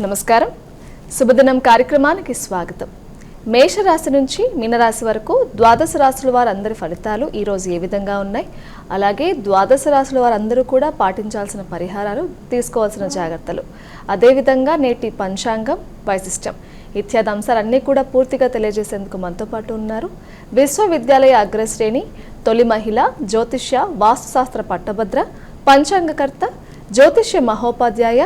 నమస్కారం. శుభదినం కార్యక్రమానికి స్వాగతం. మేషరాశి నుంచి మీనరాశి వరకు ద్వాదశ రాశుల వారందరి ఫలితాలు ఈరోజు ఏ విధంగా ఉన్నాయి, అలాగే ద్వాదశ రాశుల వారందరూ కూడా పాటించాల్సిన పరిహారాలు, తీసుకోవాల్సిన జాగ్రత్తలు, అదేవిధంగా నేటి పంచాంగం, వైశిష్టం ఇత్యాది అంశాలన్నీ కూడా పూర్తిగా తెలియజేసేందుకు మనతో పాటు ఉన్నారు విశ్వవిద్యాలయ అగ్రశ్రేణి, తొలి మహిళ, జ్యోతిష్య వాస్తుశాస్త్ర పట్టభద్ర, పంచాంగకర్త, జ్యోతిష్య మహోపాధ్యాయ,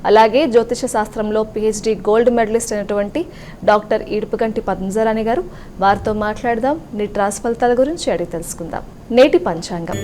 అలాగే జ్యోతిష శాస్త్రంలో పిహెచ్డి గోల్డ్ మెడలిస్ట్ అయినటువంటి డాక్టర్ ఈడుపుగంటి పద్మజరాణి గారు. వారితో మాట్లాడదాం. నేటి రాశి ఫలితాల గురించి అడిగి తెలుసుకుందాం. నేటి పంచాంగం.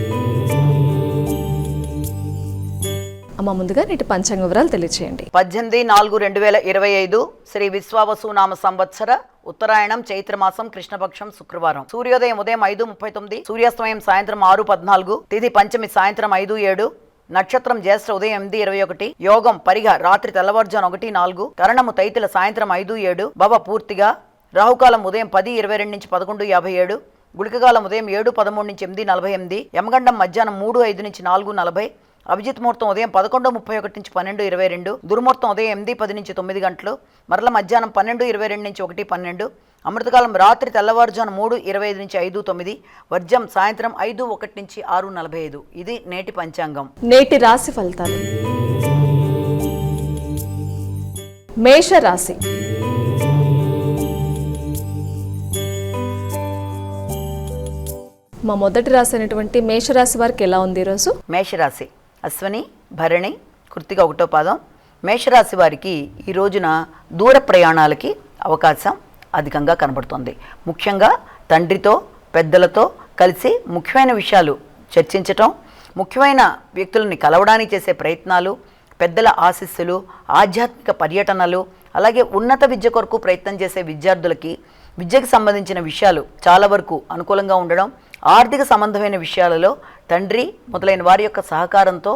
అమ్మ, ముందుగా నేటి పంచాంగ వివరాలు తెలియచేయండి. 18/4/2025 శ్రీ విశ్వావసునామ సంవత్సర ఉత్తరాయణం చైత్రమాసం కృష్ణపక్షం శుక్రవారం. సూర్యోదయం ఉదయం 5:39, సూర్యాస్తమయం సాయంత్రం 6:14, తిథి పంచమి సాయంత్రం 5:07, నక్షత్రం జ్యేష్ఠ ఉదయం 8:21, యోగం పరిగ రాత్రి తెల్లవారుజాము 1:04, కరణము తైతుల సాయంత్రం 5:07, భవ పూర్తిగా, రాహుకాలం ఉదయం 10:22 నుంచి 11:57, గుళికకాలం ఉదయం 7:13 నుంచి 8:48, యమగండం మధ్యాహ్నం 3:05 నుంచి 4:40, అభిజిత్ ముహూర్తం ఉదయం 11:31 నుంచి 12:22, దుర్ముహూర్తం ఉదయం 8:10 నుంచి 9 గంటలు, మరల మధ్యాహ్నం 12:22 నుంచి 1:12, అమృతకాలం రాత్రి తెల్లవారుజాము 3:25 నుంచి 5:09, వర్జం సాయంత్రం 5:01 నుంచి 6:45. ఇది నేటి పంచాంగం. నేటి రాశి ఫలితాలు. మేషరాశి. మా మొదటి రాశి అయినటువంటి మేషరాశి వారికి ఎలా ఉంది ఈరోజు? మేషరాశి అశ్వని, భరణి, కృత్తిక 1వ పాదం. మేషరాశి వారికి ఈ రోజున దూర ప్రయాణాలకి అవకాశం అధికంగా కనబడుతుంది. ముఖ్యంగా తండ్రితో, పెద్దలతో కలిసి ముఖ్యమైన విషయాలు చర్చించటం, ముఖ్యమైన వ్యక్తులని కలవడానికి చేసే ప్రయత్నాలు, పెద్దల ఆశీస్సులు, ఆధ్యాత్మిక పర్యటనలు, అలాగే ఉన్నత విద్య కొరకు ప్రయత్నం చేసే విద్యార్థులకి విద్యకు సంబంధించిన విషయాలు చాలా వరకు అనుకూలంగా ఉండడం, ఆర్థిక సంబంధమైన విషయాలలో తండ్రి మొదలైన వారి యొక్క సహకారంతో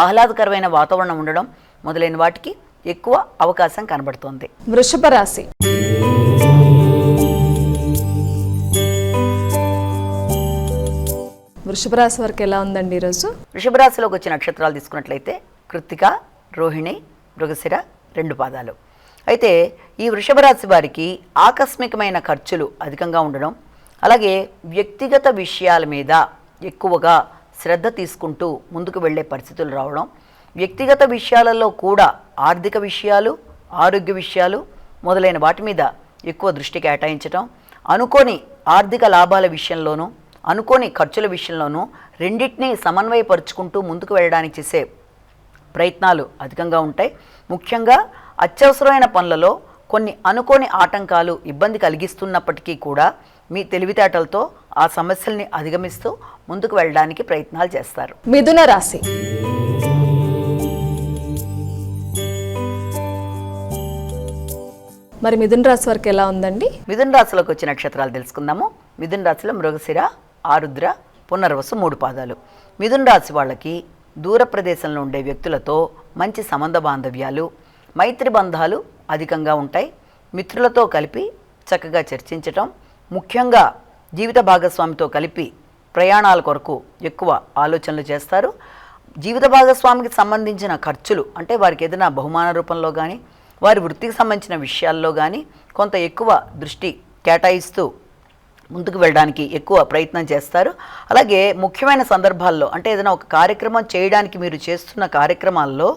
ఆహ్లాదకరమైన వాతావరణం ఉండడం మొదలైన వాటికి ఎక్కువ అవకాశం కనబడుతోంది. వృషభ రాశి. వృషభ రాశి వారికి ఎలా ఉందండి ఈరోజు? వృషభ రాశిలోకి వచ్చే నక్షత్రాలు తీసుకున్నట్లయితే కృత్తిక, రోహిణి, మృగశిర 2 పాదాలు. అయితే ఈ వృషభ రాశి వారికి ఆకస్మికమైన ఖర్చులు అధికంగా ఉండడం, అలాగే వ్యక్తిగత విషయాల మీద ఎక్కువగా శ్రద్ధ తీసుకుంటూ ముందుకు వెళ్ళే పరిస్థితులు రావడం, వ్యక్తిగత విషయాలలో కూడా ఆర్థిక విషయాలు, ఆరోగ్య విషయాలు మొదలైన వాటి మీద ఎక్కువ దృష్టి కేటాయించడం, అనుకోని ఆర్థిక లాభాల విషయంలోనూ అనుకోని ఖర్చుల విషయంలోనూ రెండింటినీ సమన్వయపరుచుకుంటూ ముందుకు వెళ్ళడానికి చేసే ప్రయత్నాలు అధికంగా ఉంటాయి. ముఖ్యంగా అత్యవసరమైన పనులలో కొన్ని అనుకోని ఆటంకాలు ఇబ్బంది కలిగిస్తున్నప్పటికీ కూడా మీ తెలివితేటలతో ఆ సమస్యల్ని అధిగమిస్తూ ముందుకు వెళ్ళడానికి ప్రయత్నాలు చేస్తారు. మిథున రాశి. మరి మిథున రాశి వారికి ఎలా ఉందండి? మిథున రాశిలోకి వచ్చే నక్షత్రాలు తెలుసుకుందాము. మిథున రాశిలో మృగశిర, ఆరుద్ర, పునర్వసు 3 పాదాలు. మిథున రాశి వాళ్ళకి దూర ప్రదేశంలో ఉండే వ్యక్తులతో మంచి సంబంధ బాంధవ్యాలు, మైత్రి బంధాలు అధికంగా ఉంటాయి. మిత్రులతో కలిపి చక్కగా చర్చించటం, ముఖ్యంగా జీవిత భాగస్వామితో కలిపి ప్రయాణాల కొరకు ఎక్కువ ఆలోచనలు చేస్తారు. జీవిత భాగస్వామికి సంబంధించిన ఖర్చులు అంటే వారికి ఏదైనా బహుమాన రూపంలో కానీ వారి వృత్తికి సంబంధించిన విషయాల్లో కానీ కొంత ఎక్కువ దృష్టి కేటాయిస్తూ ముందుకు వెళ్ళడానికి ఎక్కువ ప్రయత్నం చేస్తారు. అలాగే ముఖ్యమైన సందర్భాల్లో అంటే ఏదైనా ఒక కార్యక్రమం చేయడానికి మీరు చేస్తున్న కార్యక్రమాల్లో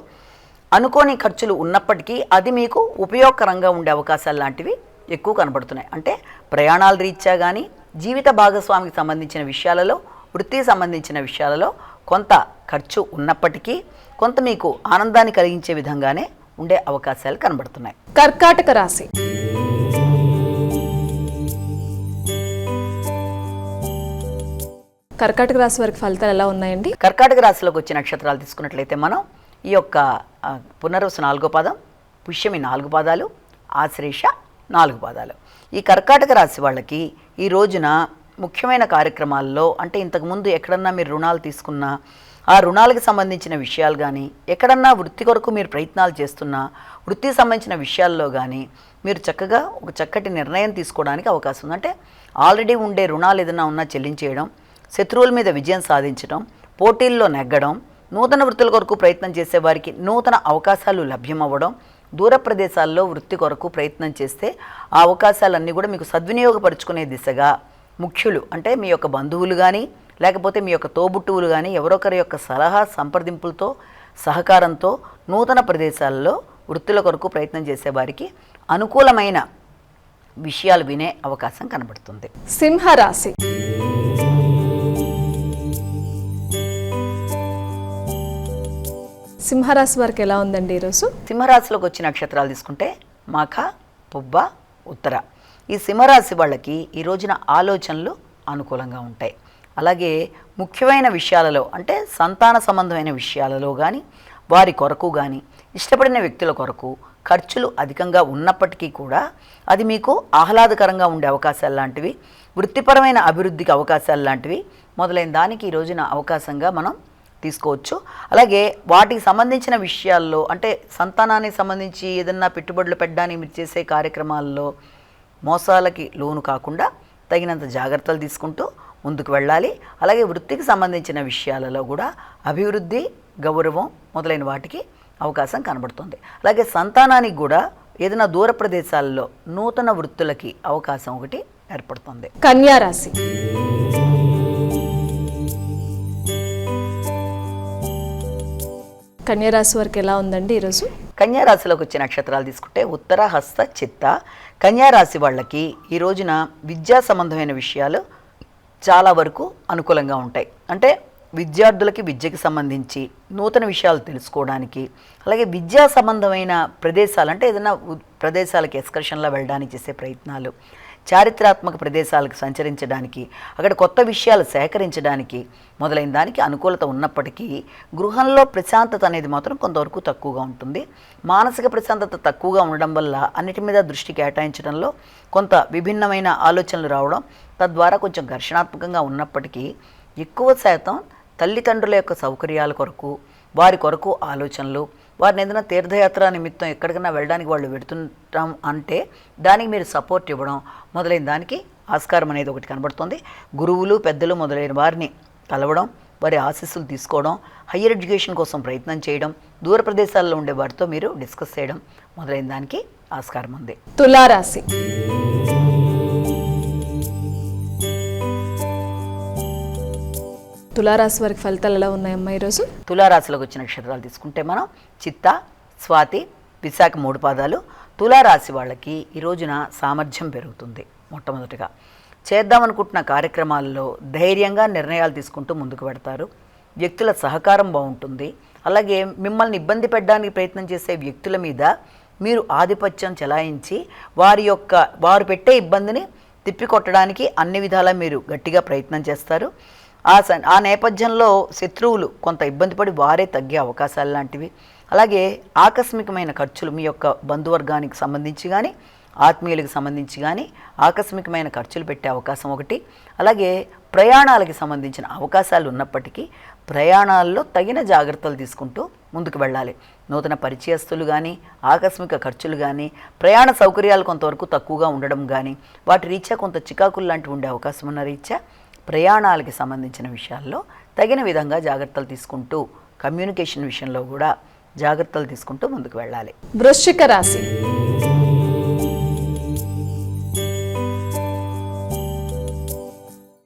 అనుకోని ఖర్చులు ఉన్నప్పటికీ అది మీకు ఉపయోగకరంగా ఉండే అవకాశాలు లాంటివి ఎక్కువ కనబడుతున్నాయి. అంటే ప్రయాణాల రీత్యా కానీ జీవిత భాగస్వామికి సంబంధించిన విషయాలలో, వృత్తికి సంబంధించిన విషయాలలో కొంత ఖర్చు ఉన్నప్పటికీ కొంత మీకు ఆనందాన్ని కలిగించే విధంగానే ఉండే అవకాశాలు కనబడుతున్నాయి. కర్కాటక రాశి. కర్కాటక రాశి వారికి ఫలితాలు ఎలా ఉన్నాయండి? కర్కాటక రాశిలోకి వచ్చే నక్షత్రాలు తీసుకున్నట్లయితే మనం ఈ యొక్క పునర్వసు 4వ పాదం, పుష్యమి 4 పాదాలు, ఆశ్లేష 4 పాదాలు. ఈ కర్కాటక రాశి వాళ్ళకి ఈ రోజున ముఖ్యమైన కార్యక్రమాల్లో అంటే ఇంతకుముందు ఎక్కడన్నా మీరు రుణాలు తీసుకున్నా ఆ రుణాలకు సంబంధించిన విషయాలు కానీ, ఎక్కడన్నా వృత్తి కొరకు మీరు ప్రయత్నాలు చేస్తున్నా వృత్తికి సంబంధించిన విషయాల్లో కానీ మీరు చక్కగా ఒక చక్కటి నిర్ణయం తీసుకోవడానికి అవకాశం ఉంది. అంటే ఆల్రెడీ ఉండే రుణాలు ఏదైనా ఉన్నా చెల్లించేయడం, శత్రువుల మీద విజయం సాధించడం, పోటీల్లో నెగ్గడం, నూతన వృత్తుల కొరకు ప్రయత్నం చేసే వారికి నూతన అవకాశాలు లభ్యమవ్వడం, దూర ప్రదేశాల్లో వృత్తి కొరకు ప్రయత్నం చేస్తే ఆ అవకాశాలన్నీ కూడా మీకు సద్వినియోగపరుచుకునే దిశగా ముఖ్యులు అంటే మీ యొక్క బంధువులు కానీ లేకపోతే మీ యొక్క తోబుట్టువులు కానీ ఎవరొకరి యొక్క సలహా సంప్రదింపులతో సహకారంతో నూతన ప్రదేశాల్లో వృత్తుల కొరకు ప్రయత్నం చేసేవారికి అనుకూలమైన విషయాలు వినే అవకాశం కనబడుతుంది. సింహరాశి. సింహరాశి వారికి ఎలా ఉందండి ఈరోజు? సింహరాశిలోకి వచ్చే నక్షత్రాలు తీసుకుంటే మాఘ, పుబ్బ, ఉత్తర. ఈ సింహరాశి వాళ్ళకి ఈ రోజున ఆలోచనలు అనుకూలంగా ఉంటాయి. అలాగే ముఖ్యమైన విషయాలలో అంటే సంతాన సంబంధమైన విషయాలలో కానీ వారి కొరకు కానీ ఇష్టపడిన వ్యక్తుల కొరకు ఖర్చులు అధికంగా ఉన్నప్పటికీ కూడా అది మీకు ఆహ్లాదకరంగా ఉండే అవకాశాలు లాంటివి, వృత్తిపరమైన అభివృద్ధికి అవకాశాలు లాంటివి మొదలైన దానికి ఈ రోజున అవకాశంగా మనం తీసుకోవచ్చు. అలాగే వాటికి సంబంధించిన విషయాల్లో అంటే సంతానానికి సంబంధించి ఏదన్నా పెట్టుబడులు పెట్టడానికి మీరు చేసే కార్యక్రమాల్లో మోసాలకి లోను కాకుండా తగినంత జాగ్రత్తలు తీసుకుంటూ ముందుకు వెళ్ళాలి. అలాగే వృత్తికి సంబంధించిన విషయాలలో కూడా అభివృద్ధి, గౌరవం మొదలైన వాటికి అవకాశం కనబడుతుంది. అలాగే సంతానానికి కూడా ఏదైనా దూర ప్రదేశాల్లో నూతన వృత్తులకి అవకాశం ఒకటి ఏర్పడుతుంది. కన్యా రాశి. కన్యా రాశి వారికి ఎలా ఉందండి ఈరోజు? కన్యా రాశిలోకి వచ్చే నక్షత్రాలు తీసుకుంటే ఉత్తర, హస్త, చిత్త. కన్యా రాశి వాళ్ళకి ఈ రోజున విద్యా సంబంధమైన విషయాలు చాలా వరకు అనుకూలంగా ఉంటాయి. అంటే విద్యార్థులకి విద్యకి సంబంధించి నూతన విషయాలు తెలుసుకోవడానికి, అలాగే విద్యా సంబంధమైన ప్రదేశాలు అంటే ఏదైనా ప్రదేశాలకి ఎక్స్కర్షన్లో వెళ్ళడానికి చేసే ప్రయత్నాలు, చారిత్రాత్మక ప్రదేశాలకు సంచరించడానికి, అక్కడ కొత్త విషయాలు సేకరించడానికి మొదలైన దానికి అనుకూలత ఉన్నప్పటికీ గృహంలో ప్రశాంతత అనేది మాత్రం కొంతవరకు తక్కువగా ఉంటుంది. మానసిక ప్రశాంతత తక్కువగా ఉండడం వల్ల అన్నిటి మీద దృష్టి కేటాయించడంలో కొంత విభిన్నమైన ఆలోచనలు రావడం, తద్వారా కొంచెం ఘర్షణాత్మకంగా ఉన్నప్పటికీ ఎక్కువ శాతం తల్లిదండ్రుల యొక్క సౌకర్యాల కొరకు, వారి కొరకు ఆలోచనలు, వారిని ఏదైనా తీర్థయాత్ర నిమిత్తం ఎక్కడికైనా వెళ్ళడానికి వాళ్ళు పెడుతుంటాం అంటే దానికి మీరు సపోర్ట్ ఇవ్వడం మొదలైన దానికి ఆస్కారం అనేది ఒకటి కనబడుతుంది. గురువులు, పెద్దలు మొదలైన వారిని కలవడం, వారి ఆశీస్సులు తీసుకోవడం, హయ్యర్ ఎడ్యుకేషన్ కోసం ప్రయత్నం చేయడం, దూర ప్రదేశాల్లో ఉండే వారితో మీరు డిస్కస్ చేయడం మొదలైన దానికి ఆస్కారం ఉంది. తులారాశి. తులారాశి వారికి ఫలితాలు ఎలా ఉన్నాయమ్మా ఈరోజు? తులారాశిలోకి వచ్చిన నక్షత్రాలు తీసుకుంటే మనం చిత్త, స్వాతి, విశాఖ 3 పాదాలు. తులారాశి వాళ్ళకి ఈ రోజున సామర్థ్యం పెరుగుతుంది. మొట్టమొదటిగా చేద్దామనుకుంటున్న కార్యక్రమాల్లో ధైర్యంగా నిర్ణయాలు తీసుకుంటూ ముందుకు పెడతారు. వ్యక్తుల సహకారం బాగుంటుంది. అలాగే మిమ్మల్ని ఇబ్బంది పెట్టడానికి ప్రయత్నం చేసే వ్యక్తుల మీద మీరు ఆధిపత్యం చెలాయించి వారు పెట్టే ఇబ్బందిని తిప్పికొట్టడానికి అన్ని విధాలా మీరు గట్టిగా ప్రయత్నం చేస్తారు. ఆ నేపథ్యంలో శత్రువులు కొంత ఇబ్బంది పడి వారే తగ్గే అవకాశాలు లాంటివి. అలాగే ఆకస్మికమైన ఖర్చులు మీ యొక్క బంధువర్గానికి సంబంధించి కానీ ఆత్మీయులకు సంబంధించి కానీ ఆకస్మికమైన ఖర్చులు పెట్టే అవకాశం ఒకటి. అలాగే ప్రయాణాలకి సంబంధించిన అవకాశాలు ఉన్నప్పటికీ ప్రయాణాల్లో తగిన జాగ్రత్తలు తీసుకుంటూ ముందుకు వెళ్ళాలి. నూతన పరిచయస్తులు కానీ ఆకస్మిక ఖర్చులు కానీ ప్రయాణ సౌకర్యాలు కొంతవరకు తక్కువగా ఉండడం కానీ వాటి రీత్యా కొంత చికాకులు లాంటివి ఉండే అవకాశం ఉన్న రీత్యా ప్రయాణాలకి సంబంధించిన విషయాల్లో తగిన విధంగా జాగ్రత్తలు తీసుకుంటూ కమ్యూనికేషన్ విషయంలో కూడా జాగ్రత్తలు తీసుకుంటూ ముందుకు వెళ్ళాలి. వృశ్చిక రాశి.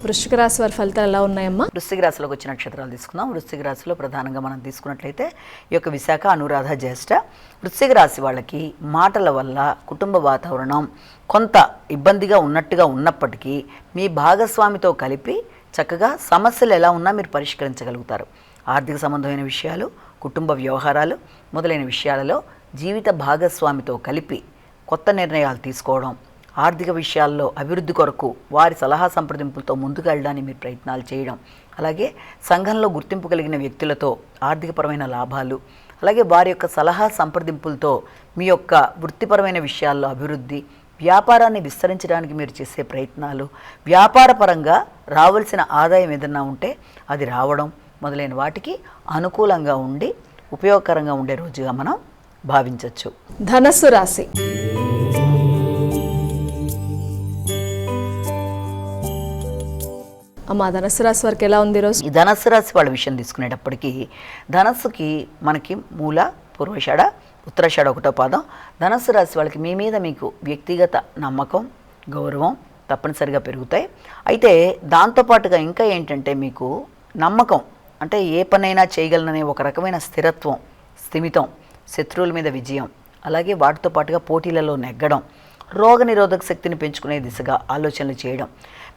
వృశ్చిక రాశి వారి ఫలితాలు ఎలా ఉన్నాయమ్మా? వృశ్చిక రాశిలోకి వచ్చిన నక్షత్రాలు తీసుకుందాం. వృశ్చిక రాశిలో ప్రధానంగా మనం తీసుకున్నట్లయితే ఈ యొక్క విశాఖ, అనురాధ, జ్యేష్ఠ. వృశ్చిక రాశి వాళ్ళకి మాటల వల్ల కుటుంబ వాతావరణం కొంత ఇబ్బందిగా ఉన్నట్టుగా ఉన్నప్పటికీ మీ భాగస్వామితో కలిపి చక్కగా సమస్యలు ఎలా ఉన్నా మీరు పరిష్కరించగలుగుతారు. ఆర్థిక సంబంధమైన విషయాలు, కుటుంబ వ్యవహారాలు మొదలైన విషయాలలో జీవిత భాగస్వామితో కలిపి కొత్త నిర్ణయాలు తీసుకోవడం, ఆర్థిక విషయాల్లో అభివృద్ధి కొరకు వారి సలహా సంప్రదింపులతో ముందుకు వెళ్ళడానికి మీరు ప్రయత్నాలు చేయడం, అలాగే సంఘంలో గుర్తింపు కలిగిన వ్యక్తులతో ఆర్థికపరమైన లాభాలు, అలాగే వారి యొక్క సలహా సంప్రదింపులతో మీ యొక్క వృత్తిపరమైన విషయాల్లో అభివృద్ధి, వ్యాపారాన్ని విస్తరించడానికి మీరు చేసే ప్రయత్నాలు, వ్యాపారపరంగా రావాల్సిన ఆదాయం ఏదన్నా ఉంటే అది రావడం మొదలైన వాటికి అనుకూలంగా ఉండి ఉపయోగకరంగా ఉండే రోజుగా మనం భావించవచ్చు. ధనస్సు రాశి. అమ్మా, ధనస్సు రాశి వారికి ఎలా ఉంది ఈరోజు? ఈ ధనస్సు రాశి వాళ్ళ విషయం తీసుకునేటప్పటికీ ధనస్సుకి మనకి మూల, పూర్వషాఢ, ఉత్తరాషాఢ 1వ పాదం. ధనుస్సు రాశి వాళ్ళకి మీ మీద మీకు వ్యక్తిగత నమ్మకం, గౌరవం తప్పనిసరిగా పెరుగుతాయి. అయితే దాంతోపాటుగా ఇంకా ఏంటంటే మీకు నమ్మకం, అంటే ఏ పనైనా చేయగలననే ఒక రకమైన స్థిరత్వం, స్థిమితం, శత్రువుల మీద విజయం, అలాగే వాటితో పాటుగా పోటీలలో నెగ్గడం, రోగనిరోధక శక్తిని పెంచుకునే దిశగా ఆలోచనలు చేయడం,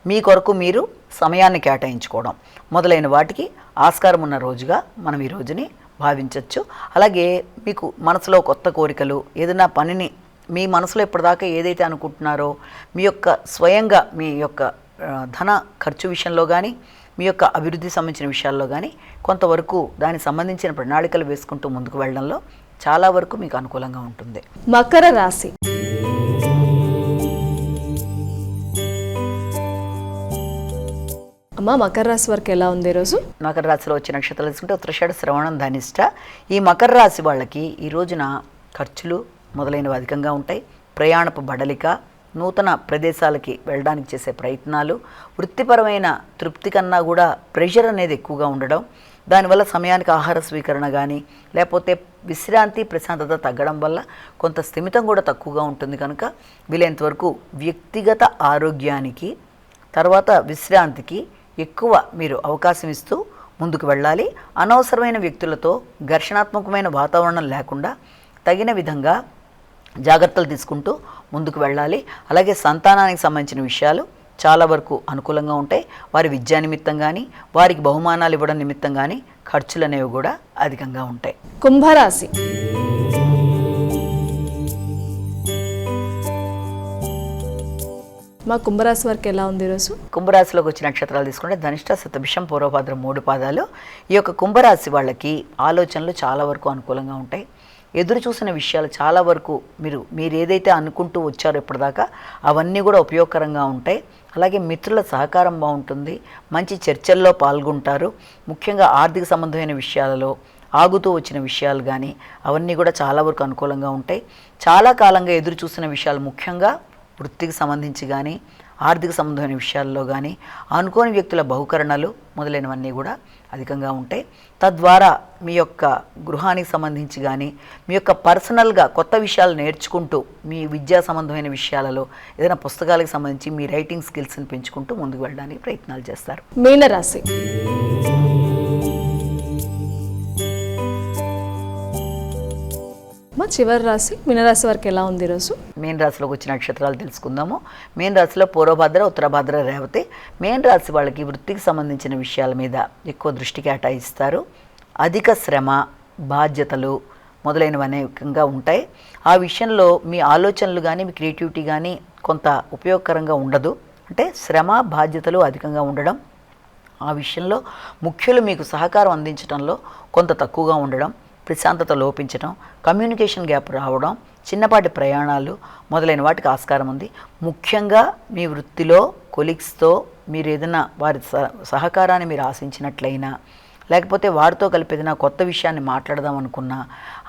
మీ కొరకు మీరు సమయాన్ని కేటాయించుకోవడం మొదలైన వాటికి ఆస్కారం ఉన్న రోజుగా మనం ఈ రోజుని భావించవచ్చు. అలాగే మీకు మనసులో కొత్త కోరికలు, ఏదైనా పనిని మీ మనసులో ఇప్పటిదాకా ఏదైతే అనుకుంటున్నారో మీ యొక్క స్వయంగా మీ యొక్క ధన ఖర్చు విషయంలో కానీ, మీ యొక్క అభివృద్ధి సంబంధించిన విషయాల్లో కానీ కొంతవరకు దానికి సంబంధించిన ప్రణాళికలు వేసుకుంటూ ముందుకు వెళ్ళడంలో చాలా వరకు మీకు అనుకూలంగా ఉంటుంది. మకర రాశి. అమ్మ, మకర రాశి వరకు ఎలా ఉంది ఈరోజు? మకర రాశిలో వచ్చే నక్షత్రాలు తీసుకుంటే ఉత్తరాషాఢ, శ్రవణం, ధనిష్ట. ఈ మకర రాశి వాళ్ళకి ఈ రోజున ఖర్చులు మొదలైనవి అధికంగా ఉంటాయి. ప్రయాణపు బడలిక, నూతన ప్రదేశాలకి వెళ్ళడానికి చేసే ప్రయత్నాలు, వృత్తిపరమైన తృప్తి కన్నా కూడా ప్రెషర్ అనేది ఎక్కువగా ఉండడం, దానివల్ల సమయానికి ఆహార స్వీకరణ కానీ లేకపోతే విశ్రాంతి ప్రశాంతత తగ్గడం వల్ల కొంత స్థిమితం కూడా తక్కువగా ఉంటుంది. కనుక వీలైనంతవరకు వ్యక్తిగత ఆరోగ్యానికి తర్వాత విశ్రాంతికి ఎక్కువ మీరు అవకాశం ఇస్తూ ముందుకు వెళ్ళాలి. అనవసరమైన వ్యక్తులతో ఘర్షణాత్మకమైన వాతావరణం లేకుండా తగిన విధంగా జాగ్రత్తలు తీసుకుంటూ ముందుకు వెళ్ళాలి. అలాగే సంతానానికి సంబంధించిన విషయాలు చాలా వరకు అనుకూలంగా ఉంటాయి. వారి విద్యా నిమిత్తం కానీ, వారికి బహుమానాలు ఇవ్వడం నిమిత్తం కానీ ఖర్చులు అనేవి కూడా అధికంగా ఉంటాయి. కుంభరాశి. మా కుంభరాశి వరకు ఎలా ఉంది ఈరోజు? కుంభరాశిలోకి వచ్చిన నక్షత్రాలు తీసుకుంటే ధనిష్ట, శతభిషం, పూర్వభద్రం 3 పాదాలు. ఈ యొక్క కుంభరాశి వాళ్ళకి ఆలోచనలు చాలా వరకు అనుకూలంగా ఉంటాయి. ఎదురు చూసిన విషయాలు చాలా వరకు మీరు ఏదైతే అనుకుంటూ వచ్చారో ఇప్పటిదాకా అవన్నీ కూడా ఉపయోగకరంగా ఉంటాయి. అలాగే మిత్రుల సహకారం బాగుంటుంది. మంచి చర్చల్లో పాల్గొంటారు. ముఖ్యంగా ఆర్థిక సంబంధమైన విషయాలలో ఆగుతూ వచ్చిన విషయాలు కానీ అవన్నీ కూడా చాలా వరకు అనుకూలంగా ఉంటాయి. చాలా కాలంగా ఎదురు చూసిన విషయాలు ముఖ్యంగా వృత్తికి సంబంధించి కానీ ఆర్థిక సంబంధమైన విషయాల్లో కానీ అనుకోని వ్యక్తుల బహుకరణలు మొదలైనవన్నీ కూడా అధికంగా ఉంటాయి. తద్వారా మీ యొక్క గృహానికి సంబంధించి కానీ మీ యొక్క పర్సనల్గా కొత్త విషయాలు నేర్చుకుంటూ మీ విద్యా సంబంధమైన విషయాలలో ఏదైనా పుస్తకాలకు సంబంధించి మీ రైటింగ్ స్కిల్స్ని పెంచుకుంటూ ముందుకు వెళ్ళడానికి ప్రయత్నాలు చేస్తారు. మీనరాశి. మా చివరి రాశి మీనరాశి వరకు ఎలా ఉంది ఈరోజు? మీన రాశిలోకి వచ్చిన నక్షత్రాలు తెలుసుకుందాము. మీన రాశిలో పూర్వభద్ర, ఉత్తరభద్ర, రేవతి. మీన రాశి వాళ్ళకి వృత్తికి సంబంధించిన విషయాల మీద ఎక్కువ దృష్టి కేటాయిస్తారు. అధిక శ్రమ, బాధ్యతలు మొదలైనవి అనేకంగా ఉంటాయి. ఆ విషయంలో మీ ఆలోచనలు కానీ మీ క్రియేటివిటీ కానీ కొంత ఉపయోగకరంగా ఉండదు. అంటే శ్రమ, బాధ్యతలు అధికంగా ఉండడం, ఆ విషయంలో ముఖ్యులు మీకు సహకారం అందించడంలో కొంత తక్కువగా ఉండడం, ప్రశాంతత లోపించడం, కమ్యూనికేషన్ గ్యాప్ రావడం, చిన్నపాటి ప్రయాణాలు మొదలైన వాటికి ఆస్కారం ఉంది. ముఖ్యంగా మీ వృత్తిలో కొలీగ్స్తో మీరు ఏదైనా వారి సహకారాన్ని మీరు ఆశించినట్లయినా లేకపోతే వారితో కలిపి ఏదైనా కొత్త విషయాన్ని మాట్లాడదాం అనుకున్నా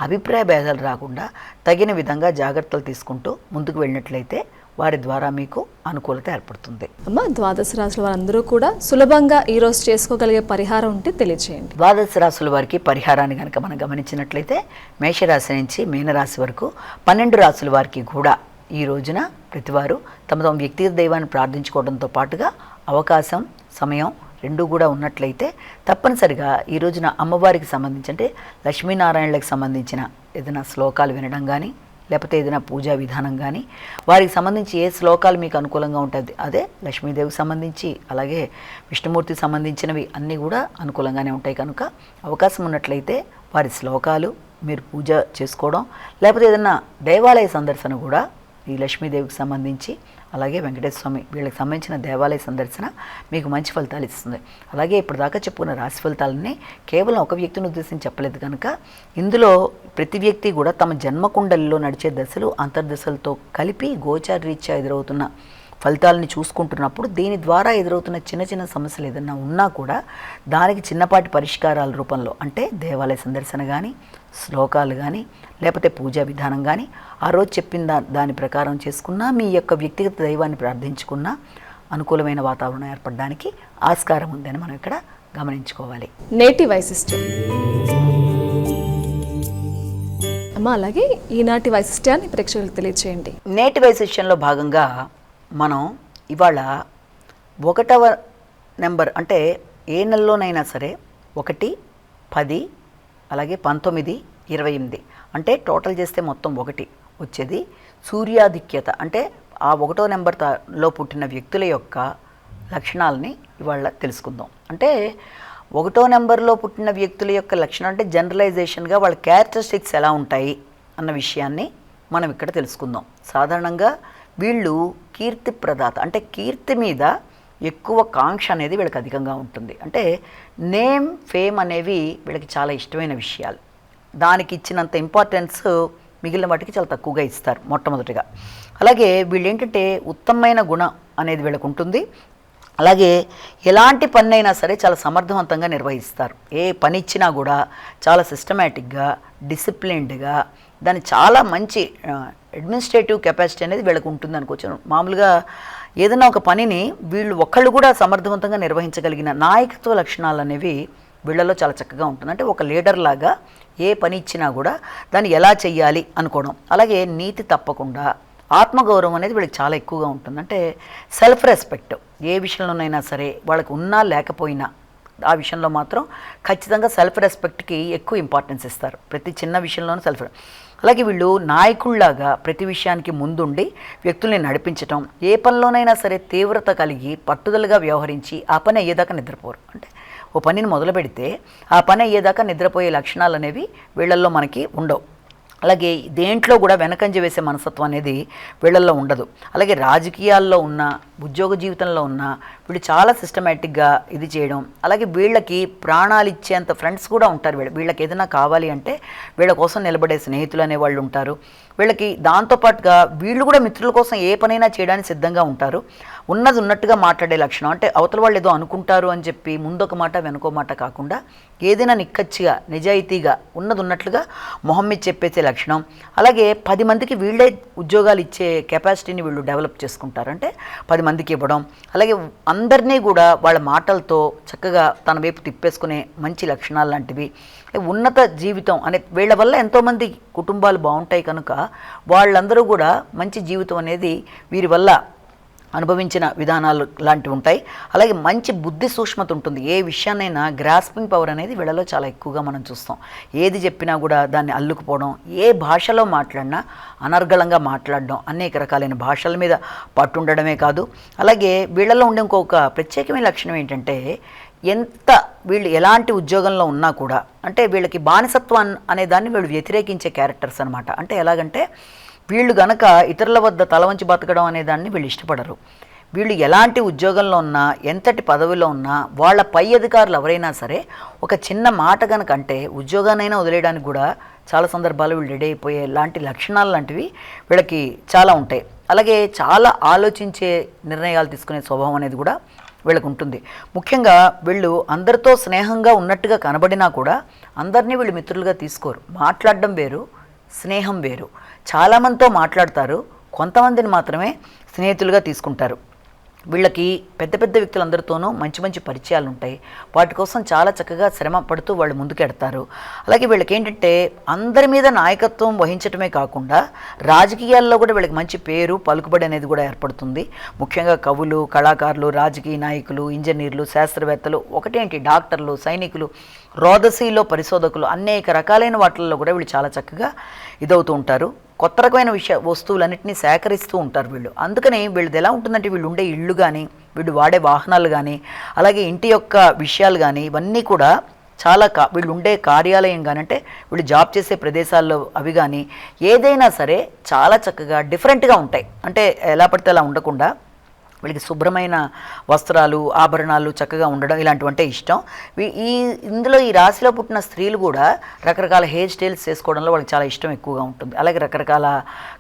అభిప్రాయ భేదాలు రాకుండా తగిన విధంగా జాగ్రత్తలు తీసుకుంటూ ముందుకు వెళ్ళినట్లయితే వారి ద్వారా మీకు అనుకూలత ఏర్పడుతుంది. అమ్మ, ద్వాదశ రాశుల వారందరూ కూడా సులభంగా ఈరోజు చేసుకోగలిగే పరిహారం ఉంటే తెలియజేయండి. ద్వాదశ రాశుల వారికి పరిహారాన్ని కనుక మనం గమనించినట్లయితే మేషరాశి నుంచి మీనరాశి వరకు 12 రాశుల వారికి కూడా ఈ రోజున ప్రతివారు తమ తమ వ్యక్తిగత దైవాన్ని ప్రార్థించుకోవడంతో పాటుగా అవకాశం, సమయం రెండూ కూడా ఉన్నట్లయితే తప్పనిసరిగా ఈ రోజున అమ్మవారికి సంబంధించి అంటే లక్ష్మీనారాయణలకు సంబంధించిన ఏదైనా శ్లోకాలు వినడం కానీ లేకపోతే ఏదైనా పూజా విధానం కానీ వారికి సంబంధించి ఏ శ్లోకాలు మీకు అనుకూలంగా ఉంటుంది అదే లక్ష్మీదేవికి సంబంధించి అలాగే విష్ణుమూర్తికి సంబంధించినవి అన్నీ కూడా అనుకూలంగానే ఉంటాయి. కనుక అవకాశం ఉన్నట్లయితే వారి శ్లోకాలు మీరు పూజ చేసుకోవడం లేకపోతే ఏదైనా దేవాలయ సందర్శన కూడా ఈ లక్ష్మీదేవికి సంబంధించి అలాగే వెంకటేశ్వర స్వామి వీళ్ళకి సంబంధించిన దేవాలయ సందర్శన మీకు మంచి ఫలితాలు ఇస్తుంది. అలాగే ఇప్పుడు దాకా చెప్పుకున్న రాశి ఫలితాలని కేవలం ఒక వ్యక్తిని ఉద్దేశించి చెప్పలేదు కనుక ఇందులో ప్రతి వ్యక్తి కూడా తమ జన్మకుండలిలో నడిచే దశలు అంతర్దశలతో కలిపి గోచారరీత్యా ఎదురవుతున్న ఫలితాలని చూసుకుంటున్నప్పుడు దీని ద్వారా ఎదురవుతున్న చిన్న చిన్న సమస్యలు ఏదైనా ఉన్నా కూడా దానికి చిన్నపాటి పరిష్కారాల రూపంలో అంటే దేవాలయ సందర్శన కానీ శ్లోకాలు కానీ లేకపోతే పూజా విధానం కానీ ఆ రోజు చెప్పిన దాని ప్రకారం చేసుకున్నా మీ యొక్క వ్యక్తిగత దైవాన్ని ప్రార్థించుకున్నా అనుకూలమైన వాతావరణం ఏర్పడడానికి ఆస్కారం ఉందని మనం ఇక్కడ గమనించుకోవాలి. నేటి వైశిష్ట్యం. అమ్మ అలాగే ఈనాటి వైశిష్ట్యాన్ని ప్రేక్షకులకు తెలియచేయండి. నేటి వైశిష్యంలో భాగంగా మనం ఇవాళ 1వ నెంబర్ అంటే ఏ నెలలోనైనా సరే 1, 10 అలాగే 19, 28 అంటే టోటల్ చేస్తే మొత్తం 1 వచ్చేది సూర్యాధిక్యత. అంటే ఆ 1వ నెంబర్లో పుట్టిన వ్యక్తుల యొక్క లక్షణాలని ఇవాళ తెలుసుకుందాం. అంటే 1వ నెంబర్లో పుట్టిన వ్యక్తుల యొక్క లక్షణం అంటే జనరలైజేషన్గా వాళ్ళ క్యారెక్టరిస్టిక్స్ ఎలా ఉంటాయి అన్న విషయాన్ని మనం ఇక్కడ తెలుసుకుందాం. సాధారణంగా వీళ్ళు కీర్తి ప్రదాత, అంటే కీర్తి మీద ఎక్కువ కాంక్ష అనేది వీళ్ళకి అధికంగా ఉంటుంది. అంటే నేమ్, ఫేమ్ అనేవి వీళ్ళకి చాలా ఇష్టమైన విషయాలు. దానికి ఇచ్చినంత ఇంపార్టెన్స్ మిగిలిన వాటికి చాలా తక్కువగా ఇస్తారు మొట్టమొదటిగా. అలాగే వీళ్ళు ఏంటంటే ఉత్తమమైన గుణం అనేది వీళ్ళకు ఉంటుంది. అలాగే ఎలాంటి పని అయినా సరే చాలా సమర్థవంతంగా నిర్వహిస్తారు. ఏ పని ఇచ్చినా కూడా చాలా సిస్టమేటిక్గా, డిసిప్లిన్డ్గా, దాని చాలా మంచి అడ్మినిస్ట్రేటివ్ కెపాసిటీ అనేది వీళ్ళకు ఉంటుంది అనుకోవచ్చు. మామూలుగా ఏదైనా ఒక పనిని వీళ్ళు ఒక్కళ్ళు కూడా సమర్థవంతంగా నిర్వహించగలిగిన నాయకత్వ లక్షణాలు అనేవి వీళ్ళలో చాలా చక్కగా ఉంటుంది. అంటే ఒక లీడర్ లాగా ఏ పని ఇచ్చినా కూడా దాన్ని ఎలా చెయ్యాలి అనుకోవడం. అలాగే నీతి తప్పకుండా, ఆత్మగౌరవం అనేది వీళ్ళకి చాలా ఎక్కువగా ఉంటుంది. అంటే సెల్ఫ్ రెస్పెక్ట్ ఏ విషయంలోనైనా సరే వాళ్ళకి ఉన్నా లేకపోయినా ఆ విషయంలో మాత్రం ఖచ్చితంగా సెల్ఫ్ రెస్పెక్ట్కి ఎక్కువ ఇంపార్టెన్స్ ఇస్తారు. ప్రతి చిన్న విషయంలోనూ సెల్ఫ్. అలాగే వీళ్ళు నాయకుల్లాగా ప్రతి విషయానికి ముందుండి వ్యక్తుల్ని నడిపించటం, ఏ పనిలోనైనా సరే తీవ్రత కలిగి పట్టుదలగా వ్యవహరించి ఆ పని అయ్యేదాకా నిద్రపోరు. అంటే ఓ పనిని మొదలు పెడితే ఆ పని అయ్యేదాకా నిద్రపోయే లక్షణాలు అనేవి వీళ్ళల్లో మనకి ఉండవు. అలాగే దేంట్లో కూడా వెనకంజ వేసే మనస్తత్వం అనేది వీళ్ళల్లో ఉండదు. అలాగే రాజకీయాల్లో ఉన్న, ఉద్యోగ జీవితంలో ఉన్న వీళ్ళు చాలా సిస్టమేటిక్గా ఇది చేయడం. అలాగే వీళ్ళకి ప్రాణాలు ఇచ్చేంత ఫ్రెండ్స్ కూడా ఉంటారు. వీళ్ళకి ఏదైనా కావాలి అంటే వీళ్ళ కోసం నిలబడే స్నేహితులు అనేవాళ్ళు ఉంటారు. వీళ్ళకి దాంతోపాటుగా వీళ్ళు కూడా మిత్రుల కోసం ఏ పనైనా చేయడానికి సిద్ధంగా ఉంటారు. ఉన్నది ఉన్నట్టుగా మాట్లాడే లక్షణం. అంటే అవతల వాళ్ళు ఏదో అనుకుంటారు అని చెప్పి ముందొక మాట వెనుకో మాట కాకుండా ఏదైనా నిక్కచ్చిగా, నిజాయితీగా, ఉన్నది ఉన్నట్లుగా మొహం మీద చెప్పేసే లక్షణం. అలాగే 10 మందికి వీళ్ళే ఉద్యోగాలు ఇచ్చే కెపాసిటీని వీళ్ళు డెవలప్ చేసుకుంటారు. అంటే 10 మందికి ఇవ్వడం. అలాగే అందరినీ కూడా వాళ్ళ మాటలతో చక్కగా తన వైపు తిప్పేసుకునే మంచి లక్షణాలు లాంటివి. ఉన్నత జీవితం అనే వీళ్ళ వల్ల ఎంతోమంది కుటుంబాలు బాగుంటాయి కనుక వాళ్ళందరూ కూడా మంచి జీవితం అనేది వీరి వల్ల అనుభవించిన విధానాలు లాంటివి ఉంటాయి. అలాగే మంచి బుద్ధి సూక్ష్మత ఉంటుంది. ఏ విషయాన్నైనా గ్రాస్పింగ్ పవర్ అనేది వీళ్ళలో చాలా ఎక్కువగా మనం చూస్తాం. ఏది చెప్పినా కూడా దాన్ని అల్లుకుపోవడం, ఏ భాషలో మాట్లాడినా అనర్గళంగా మాట్లాడడం, అనేక రకాలైన భాషల మీద పట్టుండడమే కాదు. అలాగే వీళ్ళలో ఉండే ఇంకొక ప్రత్యేకమైన లక్షణం ఏంటంటే ఎంత వీళ్ళు ఎలాంటి ఉద్యోగంలో ఉన్నా కూడా అంటే వీళ్ళకి బానిసత్వం అనే దాన్ని వీళ్ళు వ్యతిరేకించే క్యారెక్టర్స్ అనమాట. అంటే ఎలాగంటే వీళ్ళు గనక ఇతరుల వద్ద తల వంచి బతకడం అనే దాన్ని వీళ్ళు ఇష్టపడరు. వీళ్ళు ఎలాంటి ఉద్యోగంలో ఉన్నా, ఎంతటి పదవిలో ఉన్నా వాళ్ళ పై అధికారులు ఎవరైనా సరే ఒక చిన్న మాట కనుక అంటే ఉద్యోగాన్నైనా వదిలేయడానికి కూడా చాలా సందర్భాలు వీళ్ళు రెడీ అయిపోయే లాంటి లక్షణాలు లాంటివి వీళ్ళకి చాలా ఉంటాయి. అలాగే చాలా ఆలోచించే నిర్ణయాలు తీసుకునే స్వభావం అనేది కూడా వీళ్ళకు ఉంటుంది. ముఖ్యంగా వీళ్ళు అందరితో స్నేహంగా ఉన్నట్టుగా కనబడినా కూడా అందరినీ వీళ్ళు మిత్రులుగా తీసుకోరు. మాట్లాడడం వేరు, స్నేహం వేరు. చాలామందితో మాట్లాడతారు, కొంతమందిని మాత్రమే స్నేహితులుగా తీసుకుంటారు. వీళ్ళకి పెద్ద పెద్ద వ్యక్తులందరితోనూ మంచి మంచి పరిచయాలు ఉంటాయి. వాటి కోసం చాలా చక్కగా శ్రమ పడుతూ వాళ్ళు ముందుకెడతారు. అలాగే వీళ్ళకి ఏంటంటే అందరి మీద నాయకత్వం వహించడమే కాకుండా రాజకీయాల్లో కూడా వీళ్ళకి మంచి పేరు, పలుకుబడి అనేది కూడా ఏర్పడుతుంది. ముఖ్యంగా కవులు, కళాకారులు, రాజకీయ నాయకులు, ఇంజనీర్లు, శాస్త్రవేత్తలు, ఒకటేంటి డాక్టర్లు, సైనికులు, రోదసీలో పరిశోధకులు, అనేక రకాలైన వాటిల్లో కూడా వీళ్ళు చాలా చక్కగా ఇదవుతూ ఉంటారు. కొత్త రకమైన వస్తువులన్నింటినీ సేకరిస్తూ ఉంటారు వీళ్ళు. అందుకని వీళ్ళది ఎలా ఉంటుందంటే వీళ్ళు ఉండే ఇళ్ళు కానీ, వీళ్ళు వాడే వాహనాలు కానీ, అలాగే ఇంటి యొక్క విషయాలు కానీ ఇవన్నీ కూడా చాలా వీళ్ళు ఉండే కార్యాలయం కానీ, అంటే వీళ్ళు జాబ్ చేసే ప్రదేశాల్లో అవి కానీ ఏదైనా సరే చాలా చక్కగా డిఫరెంట్గా ఉంటాయి. అంటే ఎలా పడితే అలా ఉండకుండా వీళ్ళకి శుభ్రమైన వస్త్రాలు, ఆభరణాలు చక్కగా ఉండడం ఇలాంటివంటే ఇష్టం. ఇందులో ఈ రాశిలో పుట్టిన స్త్రీలు కూడా రకరకాల హెయిర్ స్టైల్స్ చేసుకోవడంలో వాళ్ళకి చాలా ఇష్టం ఎక్కువగా ఉంటుంది. అలాగే రకరకాల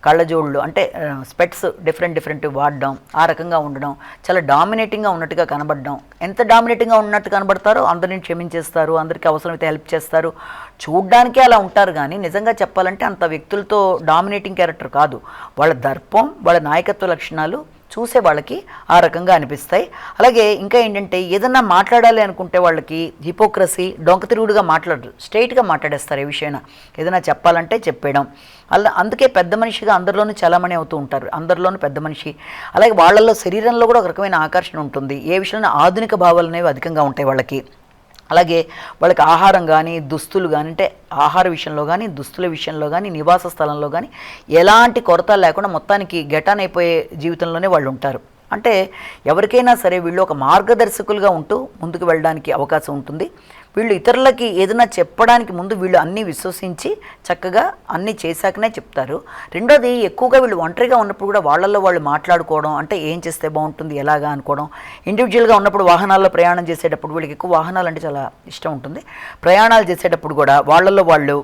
కళ్ళజోళ్ళు అంటే స్పెట్స్ డిఫరెంట్ వాడడం, ఆ రకంగా ఉండడం, చాలా డామినేటింగ్గా ఉన్నట్టుగా కనబడడం. ఎంత డామినేటింగ్గా ఉన్నట్టు కనబడతారో అందరిని క్షమించేస్తారు, అందరికీ అవసరమైతే హెల్ప్ చేస్తారు. చూడ్డానికే అలా ఉంటారు కానీ నిజంగా చెప్పాలంటే అంత వ్యక్తులతో డామినేటింగ్ క్యారెక్టర్ కాదు. వాళ్ళ దర్పం, వాళ్ళ నాయకత్వ లక్షణాలు చూసే వాళ్ళకి ఆ రకంగా అనిపిస్తాయి. అలాగే ఇంకా ఏంటంటే ఏదన్నా మాట్లాడాలి అనుకుంటే వాళ్ళకి హిపోక్రసీ, డొంక తిరుగుడుగా మాట్లాడరు, స్ట్రైట్గా మాట్లాడేస్తారు. ఏ విషయమైనా ఏదైనా చెప్పాలంటే చెప్పేయడం. అందుకే పెద్ద మనిషిగా అందరిలోనూ చలామణి అవుతూ ఉంటారు, అందరిలోనూ పెద్ద మనిషి. అలాగే వాళ్ళల్లో శరీరంలో కూడా ఒక రకమైన ఆకర్షణ ఉంటుంది. ఏ విషయంలో ఆధునిక భావాలు అనేవి అధికంగా ఉంటాయి వాళ్ళకి. అలాగే వాళ్ళకి ఆహారం కానీ, దుస్తులు కానీ, అంటే ఆహార విషయంలో కానీ, దుస్తుల విషయంలో కానీ, నివాస స్థలంలో కానీ ఎలాంటి కొరత లేకుండా మొత్తానికి గెటాన్ అయిపోయే జీవితంలోనే వాళ్ళు ఉంటారు. అంటే ఎవరికైనా సరే వీళ్ళు ఒక మార్గదర్శకులుగా ఉంటూ ముందుకు వెళ్ళడానికి అవకాశం ఉంటుంది. వీళ్ళు ఇతరులకి ఏదైనా చెప్పడానికి ముందు వీళ్ళు అన్నీ విశ్వసించి చక్కగా అన్నీ చేశాకనే చెప్తారు. రెండోది, ఎక్కువగా వీళ్ళు ఒంటరిగా ఉన్నప్పుడు కూడా వాళ్ళల్లో వాళ్ళు మాట్లాడుకోవడం, అంటే ఏం చేస్తే బాగుంటుంది ఎలాగా అనుకోవడం. ఇండివిజువల్గా ఉన్నప్పుడు వాహనాల్లో ప్రయాణం చేసేటప్పుడు వీళ్ళకి ఎక్కువ వాహనాలు అంటే చాలా ఇష్టం ఉంటుంది. ప్రయాణాలు చేసేటప్పుడు కూడా వాళ్ళల్లో వాళ్ళు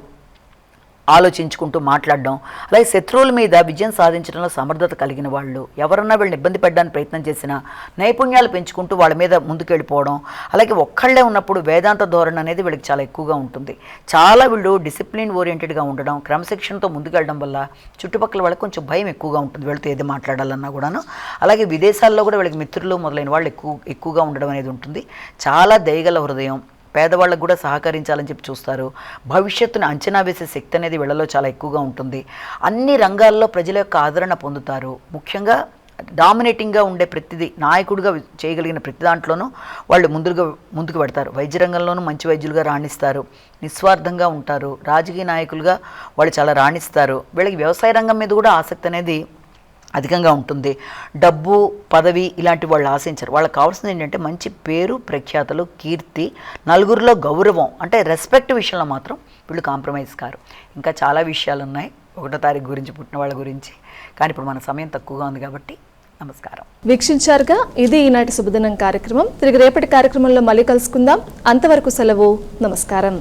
ఆలోచించుకుంటూ మాట్లాడడం. అలాగే శత్రువుల మీద విజయం సాధించడంలో సమర్థత కలిగిన వాళ్ళు, ఎవరన్నా వీళ్ళని ఇబ్బంది పెట్టడానికి ప్రయత్నం చేసినా నైపుణ్యాలు పెంచుకుంటూ వాళ్ళ మీద ముందుకెళ్ళిపోవడం. అలాగే ఒక్కళ్ళే ఉన్నప్పుడు వేదాంత ధోరణి అనేది వీళ్ళకి చాలా ఎక్కువగా ఉంటుంది. చాలా వీళ్ళు డిసిప్లిన్ ఓరియంటెడ్గా ఉండడం, క్రమశిక్షణతో ముందుకెళ్ళడం వల్ల చుట్టుపక్కల వాళ్ళకి కొంచెం భయం ఎక్కువగా ఉంటుంది వీళ్ళతో ఏది మాట్లాడాలన్నా కూడాను. అలాగే విదేశాల్లో కూడా వీళ్ళకి మిత్రులు మొదలైన వాళ్ళు ఎక్కువగా ఉండడం అనేది ఉంటుంది. చాలా దయగల హృదయం, పేదవాళ్ళకు కూడా సహకరించాలని చెప్పి చూస్తారు. భవిష్యత్తును అంచనా వేసే శక్తి అనేది వీళ్ళలో చాలా ఎక్కువగా ఉంటుంది. అన్ని రంగాల్లో ప్రజల యొక్క ఆదరణ పొందుతారు. ముఖ్యంగా డామినేటింగ్గా ఉండే ప్రతిదీ, నాయకుడిగా చేయగలిగిన ప్రతి దాంట్లోనూ వాళ్ళు ముందుకు పెడతారు. వైద్య రంగంలోనూ మంచి వైద్యులుగా రాణిస్తారు, నిస్వార్థంగా ఉంటారు. రాజకీయ నాయకులుగా వాళ్ళు చాలా రాణిస్తారు. వీళ్ళకి వ్యవసాయ రంగం మీద కూడా ఆసక్తి అనేది అధికంగా ఉంటుంది. డబ్బు, పదవి ఇలాంటి వాళ్ళు ఆశించరు. వాళ్ళకి కావాల్సింది ఏంటంటే మంచి పేరు, ప్రఖ్యాతలు, కీర్తి, నలుగురిలో గౌరవం, అంటే రెస్పెక్ట్ విషయంలో మాత్రం వీళ్ళు కాంప్రమైజ్ కారు. ఇంకా చాలా విషయాలు ఉన్నాయి 1వ తారీఖు గురించి, పుట్టిన వాళ్ళ గురించి. కానీ ఇప్పుడు మన సమయం తక్కువగా ఉంది కాబట్టి నమస్కారం. వీక్షించారుగా, ఇది ఈనాటి శుభదినం కార్యక్రమం. తిరిగి రేపటి కార్యక్రమంలో మళ్ళీ కలుసుకుందాం. అంతవరకు సెలవు. నమస్కారం.